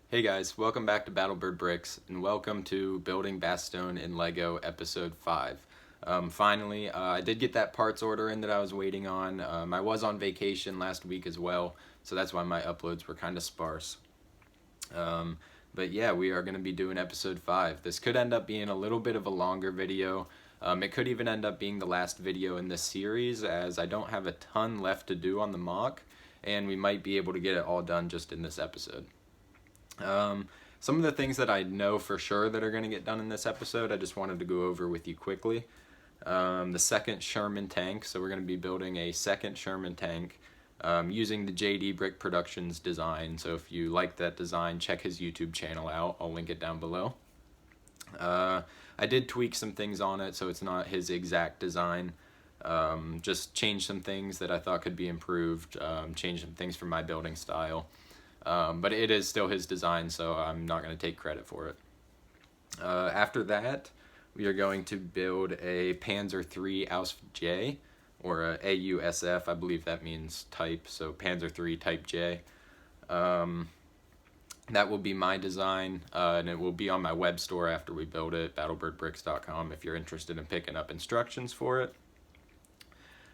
Hey guys, welcome back to Battlebird Bricks, and welcome to Building Bastogne in LEGO Episode 5. Finally, I did get that parts order in that I was waiting on. I was on vacation last week as well, so that's why my uploads were kind of sparse. But yeah, we are going to be doing Episode 5. This could end up being a little bit of a longer video. It could even end up being the last video in this series, as I don't have a ton left to do on the mock, and we might be able to get it all done just in this episode. Some of the things that I know for sure that are going to get done in this episode, I just wanted to go over with you quickly. The second Sherman Tank, so we're going to be building a second Sherman Tank using the JDbrickproductions design. So if you like that design, check his YouTube channel out. I'll link it down below. I did tweak some things on it, so it's not his exact design. Just changed some things that I thought could be improved, changed some things for my building style. But it is still his design, so I'm not going to take credit for it. After that, we are going to build a panzer III Ausf J, or a AUSF, I believe that means type, so panzer III type J. That will be my design, and it will be on my web store after we build it, battlebrickbricks.com, if you're interested in picking up instructions for it.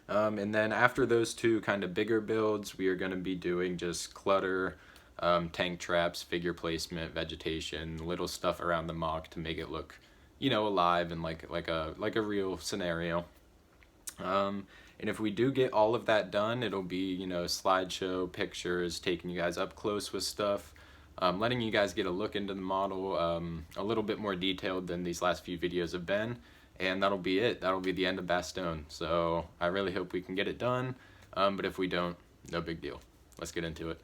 And then after those two kind of bigger builds, we are going to be doing just clutter, tank traps, figure placement, vegetation, little stuff around the mock to make it look, alive and like a real scenario. And if we do get all of that done, it'll be, slideshow, pictures, taking you guys up close with stuff, letting you guys get a look into the model, a little bit more detailed than these last few videos have been. And that'll be it. That'll be the end of Bastogne. So I really hope we can get it done. But if we don't, no big deal. Let's get into it.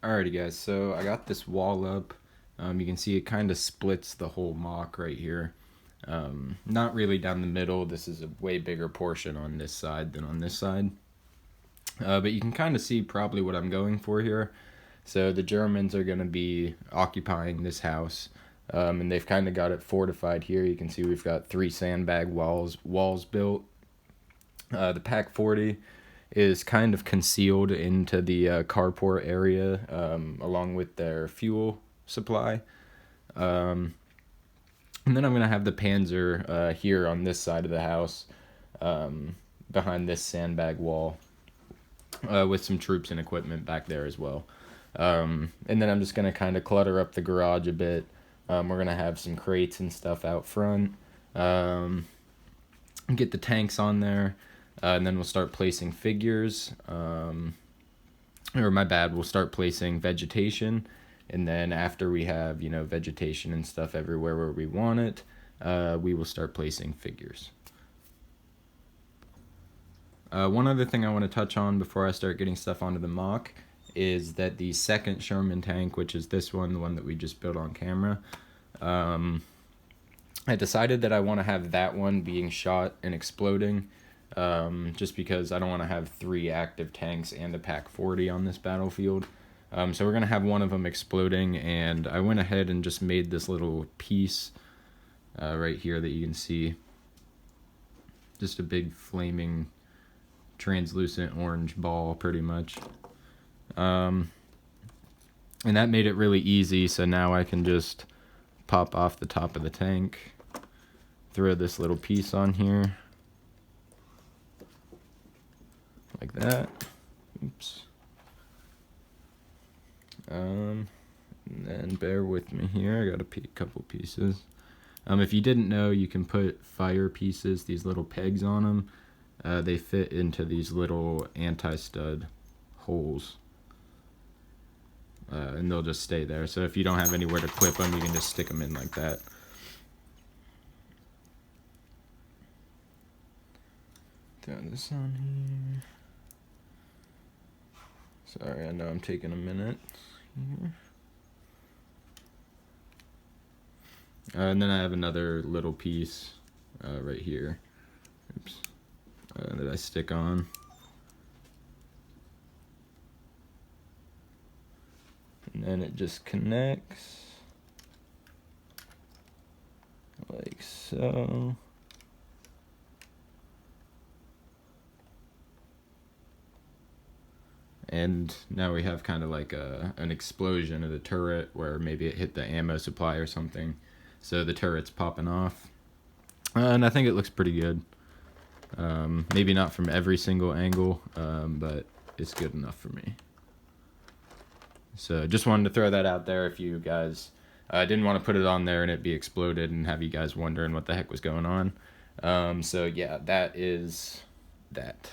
Alrighty guys, so I got this wall up. You can see it kind of splits the whole mock right here. Not really down the middle. This is a way bigger portion on this side than on this side. But you can kind of see probably what I'm going for here. So the Germans are going to be occupying this house. And they've kind of got it fortified here. You can see we've got 3 sandbag walls built. The Pak 40 is kind of concealed into the carport area along with their fuel supply. And then I'm going to have the panzer here on this side of the house behind this sandbag wall with some troops and equipment back there as well. And then I'm just going to kind of clutter up the garage a bit. We're going to have some crates and stuff out front. Get the tanks on there. And then we'll start placing figures, we'll start placing vegetation, and then after we have, vegetation and stuff everywhere where we want it, we will start placing figures. One other thing I want to touch on before I start getting stuff onto the mock is that the second Sherman tank, which is this one, the one that we just built on camera, I decided that I want to have that one being shot and exploding. Just because I don't want to have 3 active tanks and a Pak 40 on this battlefield. So we're going to have one of them exploding, and I went ahead and just made this little piece right here that you can see. Just a big flaming translucent orange ball pretty much. And that made it really easy, so now I can just pop off the top of the tank, throw this little piece on here. Like that. Oops. And then bear with me here. I got a couple pieces. If you didn't know, you can put fire pieces, these little pegs on them. They fit into these little anti-stud holes. And they'll just stay there. So if you don't have anywhere to clip them, you can just stick them in like that. Throw this on here. Sorry, I know I'm taking a minute here. And then I have another little piece right here. Oops. That I stick on. And then it just connects like so. And now we have kind of like an explosion of the turret where maybe it hit the ammo supply or something. So the turret's popping off. And I think it looks pretty good. Maybe not from every single angle, but it's good enough for me. So just wanted to throw that out there if you guys didn't want to put it on there and it be exploded and have you guys wondering what the heck was going on. So yeah, that is that.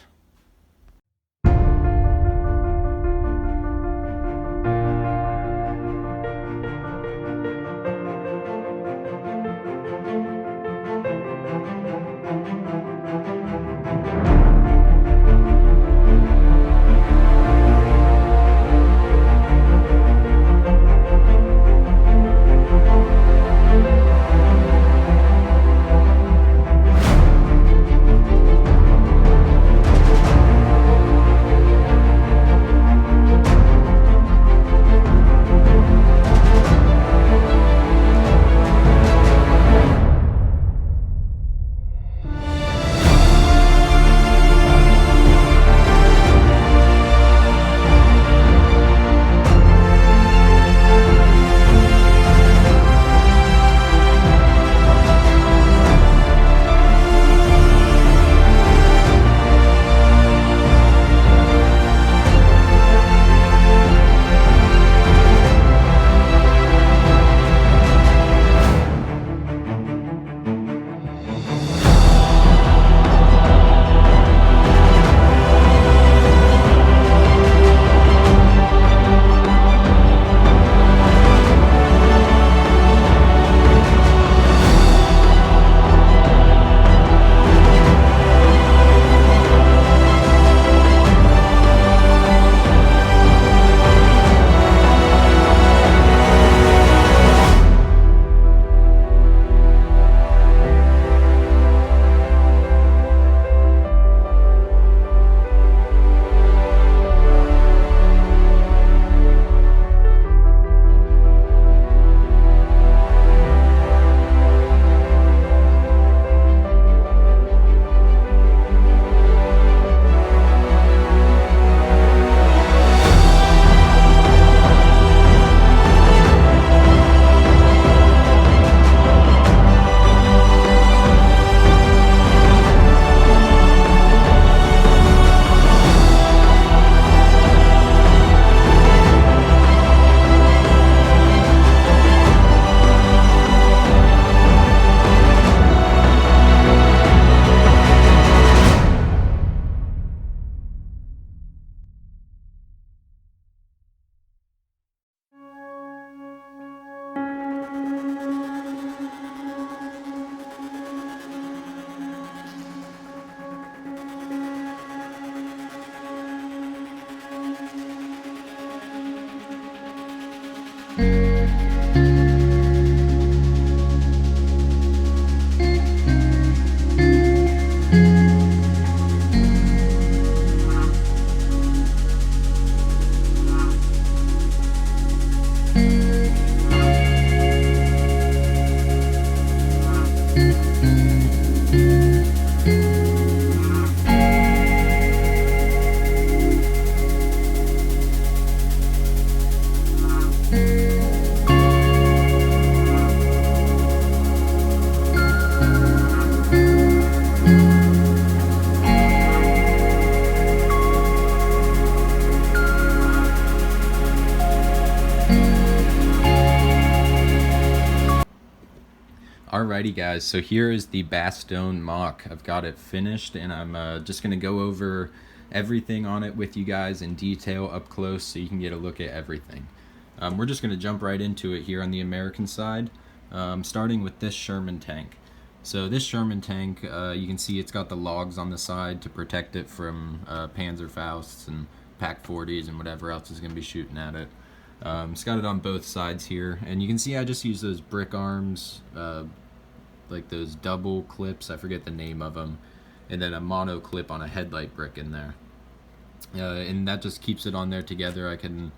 Alrighty guys, so here is the Bastogne Moc. I've got it finished, and I'm just going to go over everything on it with you guys in detail up close so you can get a look at everything. We're just going to jump right into it here on the American side, starting with this Sherman Tank. So this Sherman Tank, you can see it's got the logs on the side to protect it from panzer Fausts and Pak 40s and whatever else is going to be shooting at it. It's got it on both sides here, and you can see I just use those brick arms, like those double clips, I forget the name of them, and then a mono clip on a headlight brick in there. And that just keeps it on there together. I can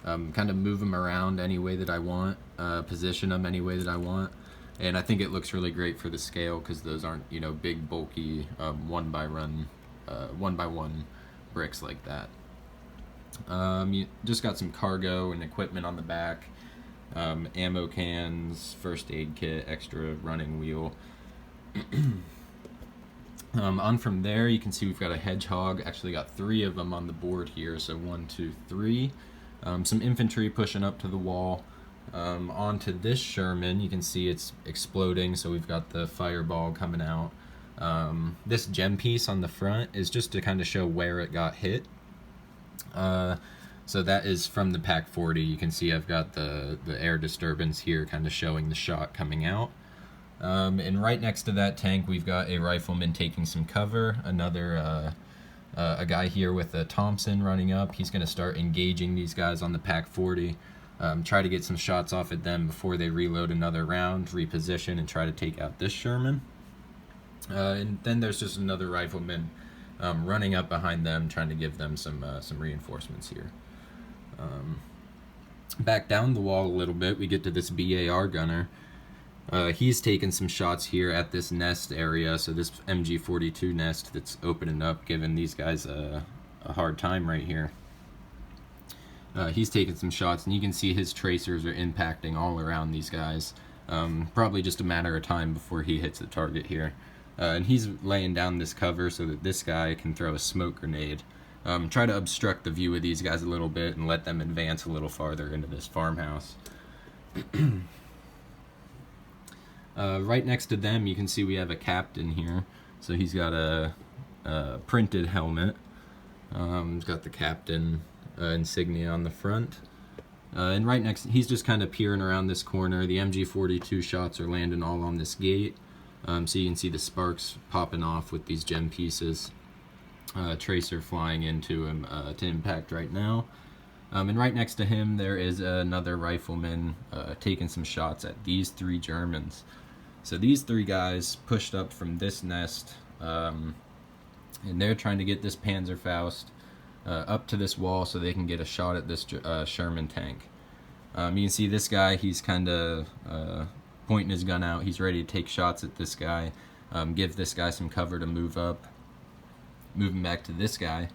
kind of move them around any way that I want, position them any way that I want, and I think it looks really great for the scale because those aren't, you know, big bulky one by one bricks like that. You just got some cargo and equipment on the back, ammo cans, first aid kit, extra running wheel. On from there, you can see we've got a hedgehog. Actually got 3 of them on the board here, so 1, 2, 3. Some infantry pushing up to the wall. Onto this Sherman, you can see it's exploding, so we've got the fireball coming out. This gem piece on the front is just to kind of show where it got hit. So that is from the Pak 40. You can see I've got the air disturbance here kind of showing the shot coming out. And right next to that tank we've got a rifleman taking some cover, another a guy here with a Thompson running up. He's going to start engaging these guys on the Pak 40, try to get some shots off at them before they reload another round, reposition, and try to take out this Sherman. And then there's just another rifleman running up behind them, trying to give them some reinforcements here. Back down the wall a little bit, we get to this BAR gunner. He's taking some shots here at this nest area, so this MG42 nest that's opening up, giving these guys a hard time right here. He's taking some shots, and you can see his tracers are impacting all around these guys. Probably just a matter of time before he hits the target here. And he's laying down this cover so that this guy can throw a smoke grenade. Try to obstruct the view of these guys a little bit and let them advance a little farther into this farmhouse. Right next to them, you can see we have a captain here. So he's got a printed helmet. He's got the captain insignia on the front. And right next, he's just kind of peering around this corner. The MG42 shots are landing all on this gate. So you can see the sparks popping off with these gem pieces. Tracer flying into him to impact right now. And right next to him there is another rifleman taking some shots at these 3 Germans. So these 3 guys pushed up from this nest, and they're trying to get this Panzerfaust up to this wall so they can get a shot at this Sherman tank. You can see this guy, he's kind of pointing his gun out. He's ready to take shots at this guy, give this guy some cover to move up. Moving back to this guy,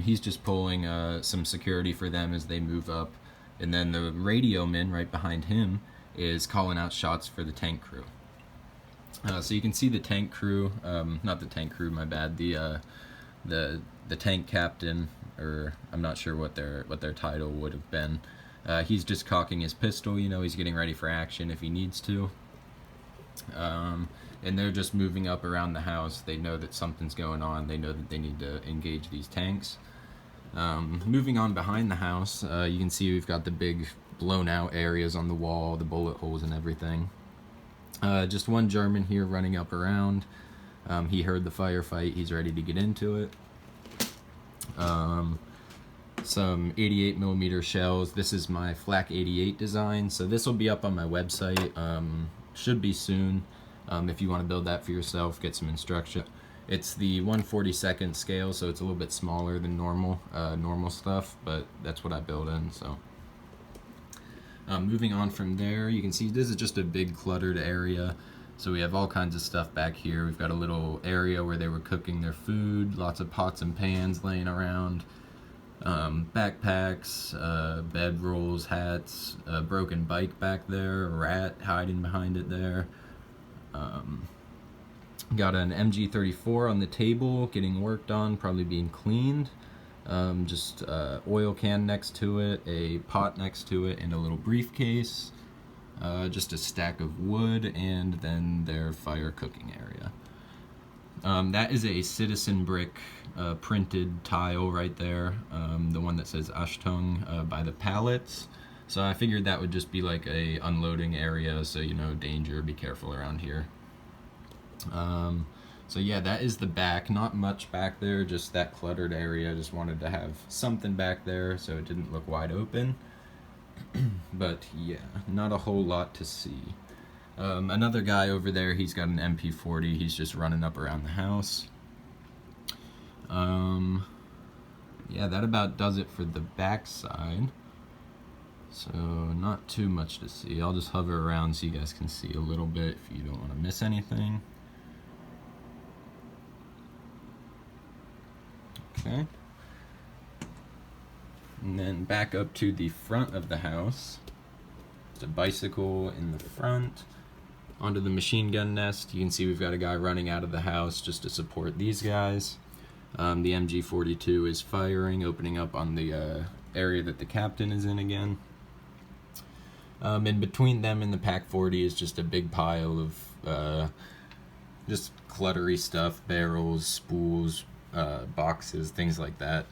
he's just pulling some security for them as they move up, and then the radio man right behind him is calling out shots for the tank crew. So you can see the tank crew, not the tank crew, my bad, the tank captain, or I'm not sure what their title would have been. He's just cocking his pistol, you know, he's getting ready for action if he needs to. And they're just moving up around the house. They know that something's going on. They know that they need to engage these tanks. Moving on behind the house, you can see we've got the big blown out areas on the wall, the bullet holes and everything. Just one German here running up around. He heard the firefight. He's ready to get into it. some 88mm shells. This is my Flak 88 design, so this will be up on my website. Should be soon. If you want to build that for yourself, get some instruction. It's the 1/42 scale, so it's a little bit smaller than normal stuff, but that's what I build in. So moving on from there, you can see this is just a big cluttered area. So we have all kinds of stuff back here. We've got a little area where they were cooking their food, lots of pots and pans laying around, backpacks, bed rolls, hats, a broken bike back there, a rat hiding behind it there. Got an MG34 on the table getting worked on, probably being cleaned. Just oil can next to it, a pot next to it, and a little briefcase. Just a stack of wood, and then their fire cooking area. That is a citizenbrick printed tile right there, the one that says Bastogne by the pallets. So I figured that would just be like a unloading area, so you know, danger, be careful around here. So yeah, that is the back. Not much back there, just that cluttered area. Just wanted to have something back there so it didn't look wide open. But yeah, not a whole lot to see. Another guy over there, he's got an MP40. He's just running up around the house. Yeah, that about does it for the back side. So not too much to see. I'll just hover around so you guys can see a little bit if you don't want to miss anything. Okay. And then back up to the front of the house. There's a bicycle in the front. Onto the machine gun nest. You can see we've got a guy running out of the house just to support these guys. The MG42 is firing, opening up on the area that the captain is in again. In between them and the Pak 40 is just a big pile of just cluttery stuff, barrels, spools, boxes, things like that.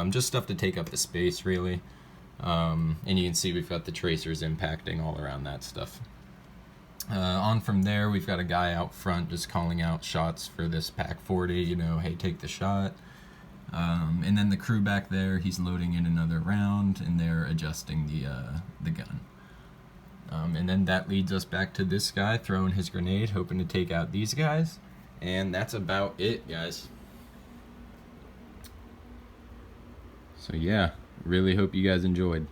Just stuff to take up the space, really. And you can see we've got the tracers impacting all around that stuff. On from there, we've got a guy out front just calling out shots for this Pak 40, you know, hey, take the shot. And then the crew back there, he's loading in another round, and they're adjusting the gun. And then that leads us back to this guy throwing his grenade, hoping to take out these guys. And that's about it, guys. So yeah, really hope you guys enjoyed.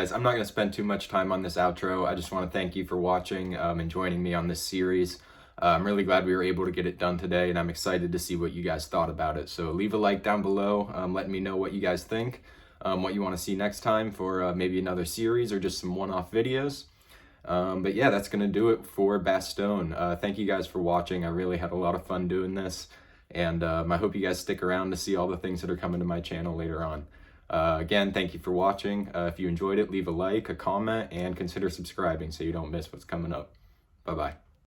guys, I'm not going to spend too much time on this outro. I just want to thank you for watching and joining me on this series. I'm really glad we were able to get it done today, and I'm excited to see what you guys thought about it. So leave a like down below, letting me know what you guys think, what you want to see next time for maybe another series or just some one-off videos. But yeah, that's going to do it for Bastogne. Thank you guys for watching. I really had a lot of fun doing this, and I hope you guys stick around to see all the things that are coming to my channel later on. Again, thank you for watching. If you enjoyed it, leave a like, a comment, and consider subscribing so you don't miss what's coming up. Bye-bye.